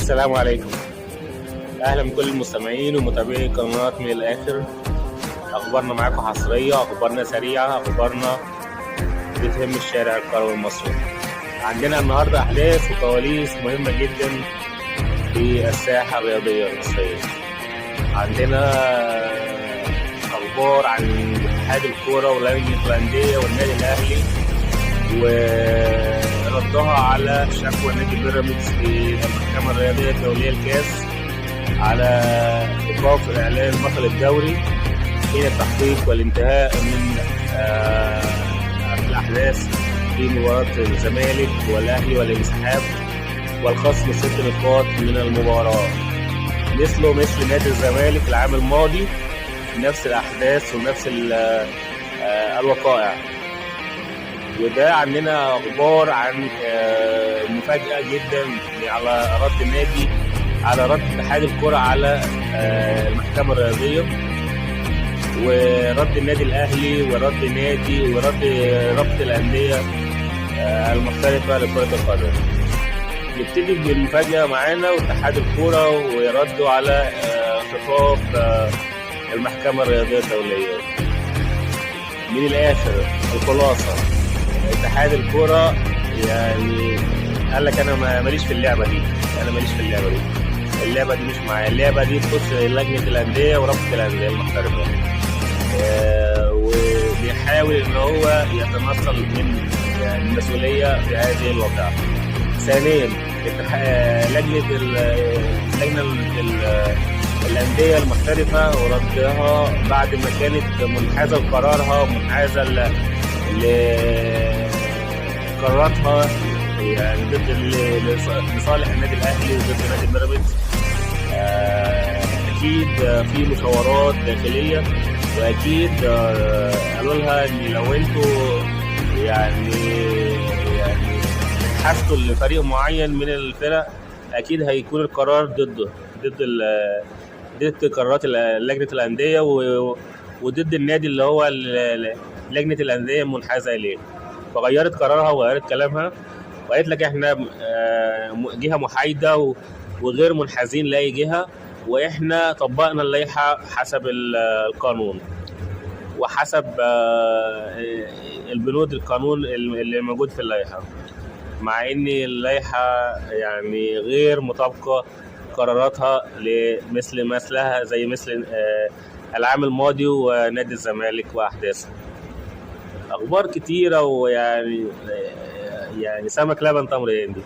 السلام عليكم. اهلا بكل المستمعين ومتابعي قناه من الاخر. اخبارنا معاكم حصريه، اخبارنا سريعه، اخبارنا بتهم الشارع الكروي المصري. عندنا النهارده احداث وكواليس مهمه جدا في الساحه الرياضيه المصريه. عندنا اخبار عن اتحاد الكوره ولجنه الانديه والنادي الاهلي وردها على شكوى نادي بيراميدز في المحكمة الرياضية الدولية الكاس على إيقاف إعلان بطل الدوري حين التحقيق والانتهاء من الأحداث في مباراة الزمالك والأهلي والانسحاب والخصم 6 نقاط من المباراة. مثل نادي الزمالك العام الماضي نفس الأحداث ونفس الوقائع. وده عندنا اخبار عن مفاجاه جدا على رد اتحاد الكره على المحكمه الرياضيه، ورد النادي الاهلي ورد رابطه الانديه المختلفه لكره القدم. نبتدي بالمفاجاه معانا واتحاد الكره ويردوا على خطاب المحكمه الرياضيه الدوليه. من الاخر الخلاصه، اتحاد الكرة يعني قال لك انا ماليش في اللعبه دي، اللعبه دي مش معايا، اللعبه دي تخص لجنه الانديه ورابطه الانديه المحترفه. وبيحاول ان هو يتنصل من المسؤوليه في هذه الواقعه. ثانيا لجنه الانديه المحترفه وردها بعد ما كانت منحازه لقرارها، منحازه لقراراتها يعني ضد لصالح النادي الاهلي وضد نادي بيراميدز. اكيد في مشاورات داخليه، واكيد قالوا لها ان لو انتوا يعني حاسوا لفريق معين من الفرق اكيد هيكون القرار ضد قرارات لجنه الانديه وضد النادي اللي هو لجنه الانديه منحازه اليه. فغيرت قرارها وغيرت كلامها وقالت لك احنا جهه محايده وغير منحازين لاي جهه، واحنا طبقنا اللائحه حسب القانون وحسب البنود القانون اللي موجود في اللائحه، مع ان اللائحه يعني غير مطابقه قراراتها مثلها زي مثل العام الماضي ونادي الزمالك واحداثه. اخبار كتيره ويعني سمك لبن تمر هندي.